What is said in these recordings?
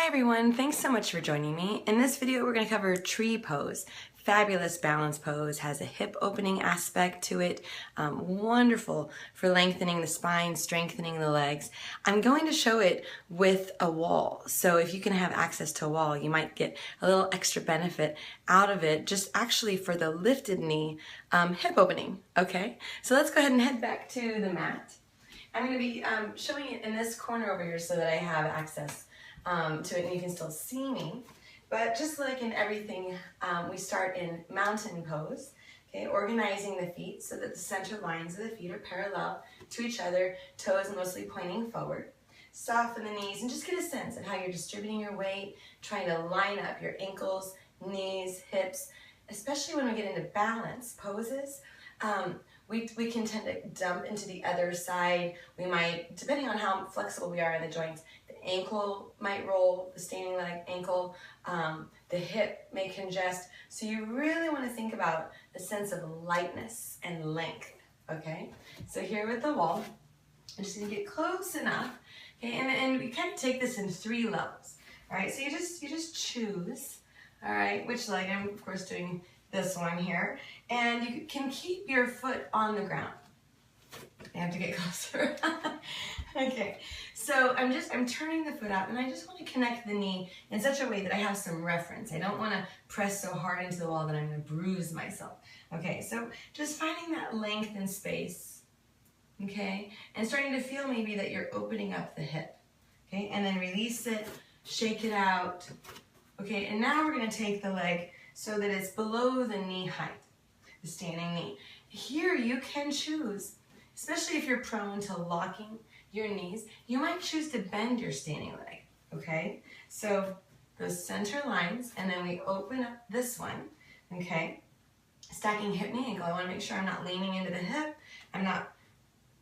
Hi everyone, thanks so much for joining me. In this video we're going to cover tree pose. Fabulous balance pose, has a hip opening aspect to it, wonderful for lengthening the spine, strengthening the legs. I'm going to show it with a wall, so if you can have access to a wall you might get a little extra benefit out of it just actually for the lifted knee hip opening, okay? So let's go ahead and head back to the mat. I'm going to be showing it in this corner over here so that I have access to it and you can still see me. But just like in everything, we start in mountain pose, okay, organizing the feet so that the center lines of the feet are parallel to each other, toes mostly pointing forward. Soften the knees and just get a sense of how you're distributing your weight, trying to line up your ankles, knees, hips, especially when we get into balance poses. We can tend to dump into the other side. We might, depending on how flexible we are in the joints, the ankle might roll, the standing leg ankle, the hip may congest. So you really want to think about the sense of lightness and length, okay? So here with the wall, I'm just going to get close enough, okay? And we kind of take this in 3 levels, all right? So you just choose, all right, which leg. I'm of course doing this one here, and you can keep your foot on the ground. I have to get closer. Okay, so I'm turning the foot out and I just want to connect the knee in such a way that I have some reference. I don't want to press so hard into the wall that I'm going to bruise myself. Okay, so just finding that length and space, okay, and starting to feel maybe that you're opening up the hip, okay, and then release it, shake it out, okay, and now we're going to take the leg so that it's below the knee height, the standing knee. Here you can choose, especially if you're prone to locking your knees, you might choose to bend your standing leg, okay? So those center lines, and then we open up this one, okay? Stacking hip, knee, ankle. I want to make sure I'm not leaning into the hip. I'm not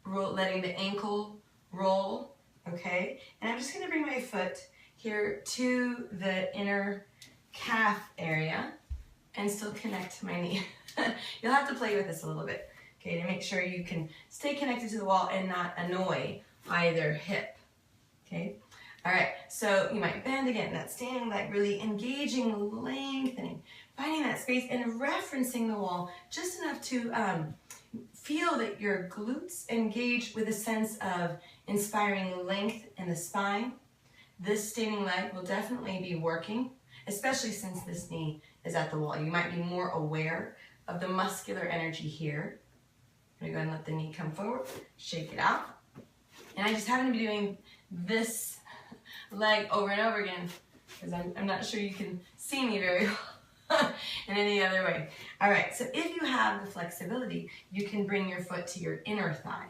letting the ankle roll, okay? And I'm just going to bring my foot here to the inner calf area and still connect to my knee. You'll have to play with this a little bit, okay, to make sure you can stay connected to the wall and not annoy either hip, okay? All right, so you might bend again, that standing leg, really engaging, lengthening, finding that space and referencing the wall just enough to feel that your glutes engage with a sense of inspiring length in the spine. This standing leg will definitely be working, especially since this knee is at the wall. You might be more aware of the muscular energy here. I'm gonna go ahead and let the knee come forward, shake it out. And I just happen to be doing this leg over and over again because I'm not sure you can see me very well in any other way. All right, so if you have the flexibility, you can bring your foot to your inner thigh,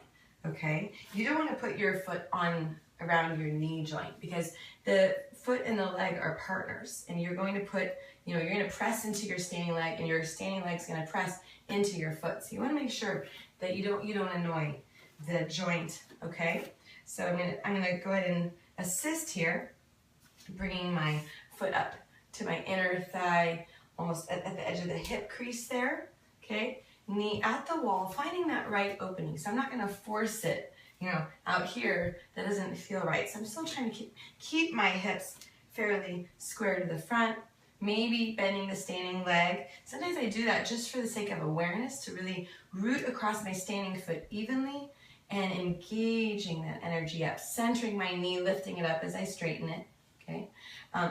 okay? You don't want to put your foot on around your knee joint because the foot and the leg are partners, and you're going to put, you're going to press into your standing leg, and your standing leg's going to press into your foot. So you want to make sure that you don't annoy the joint, okay? So I'm gonna go ahead and assist here, bringing my foot up to my inner thigh, almost at the edge of the hip crease there, okay? Knee at the wall, finding that right opening. So I'm not gonna force it, out here, that doesn't feel right. So I'm still trying to keep my hips fairly square to the front, maybe bending the standing leg. Sometimes I do that just for the sake of awareness, to really root across my standing foot evenly and engaging that energy up, centering my knee, lifting it up as I straighten it, okay?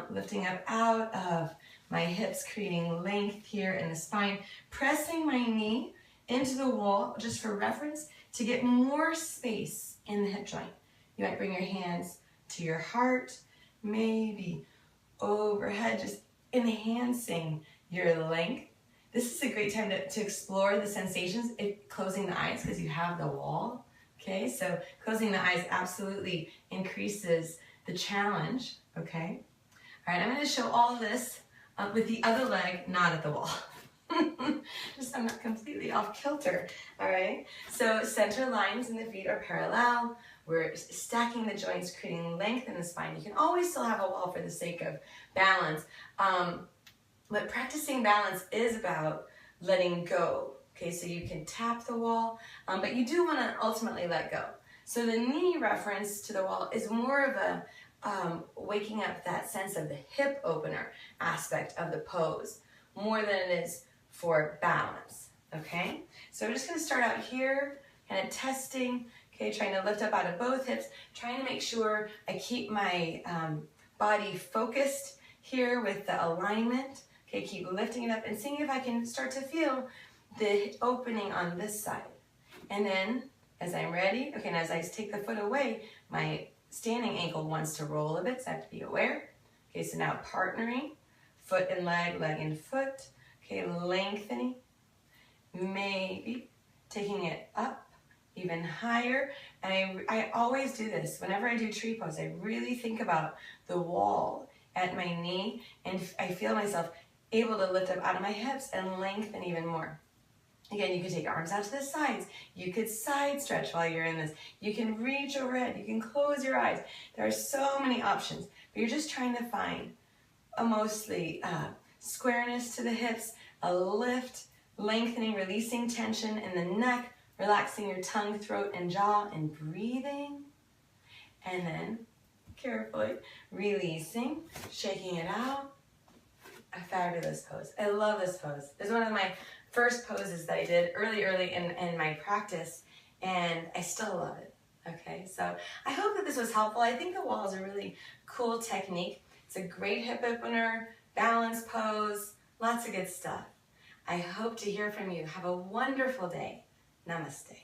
Lifting up out of my hips, creating length here in the spine, pressing my knee into the wall, just for reference, to get more space in the hip joint. You might bring your hands to your heart, maybe overhead, just enhancing your length. This is a great time to explore the sensations, closing the eyes because you have the wall. Okay, so closing the eyes absolutely increases the challenge, okay? All right, I'm gonna show all this with the other leg not at the wall. Just so I'm not completely off kilter, all right? So center lines in the feet are parallel. We're stacking the joints, creating length in the spine. You can always still have a wall for the sake of balance, but practicing balance is about letting go. Okay, so you can tap the wall, but you do want to ultimately let go. So the knee reference to the wall is more of waking up that sense of the hip opener aspect of the pose more than it is for balance, okay? So we're just gonna start out here, kind of testing, okay, trying to lift up out of both hips, trying to make sure I keep my body focused here with the alignment, okay, keep lifting it up and seeing if I can start to feel the opening on this side. And then, as I'm ready, okay, and as I take the foot away, my standing ankle wants to roll a bit, so I have to be aware. Okay, so now partnering, foot and leg, leg and foot. Okay, lengthening, maybe taking it up even higher. And I always do this. Whenever I do tree pose, I really think about the wall at my knee, and I feel myself able to lift up out of my hips and lengthen even more. Again, you can take your arms out to the sides. You could side stretch while you're in this. You can reach overhead. You can close your eyes. There are so many options, but you're just trying to find a mostly squareness to the hips, a lift, lengthening, releasing tension in the neck, relaxing your tongue, throat, and jaw, and breathing. And then, carefully, releasing, shaking it out. A fabulous pose. I love this pose. It's one of my first poses that I did early in my practice, and I still love it. Okay, so I hope that this was helpful. I think the wall is a really cool technique. It's a great hip opener, balance pose, lots of good stuff. I hope to hear from you. Have a wonderful day. Namaste.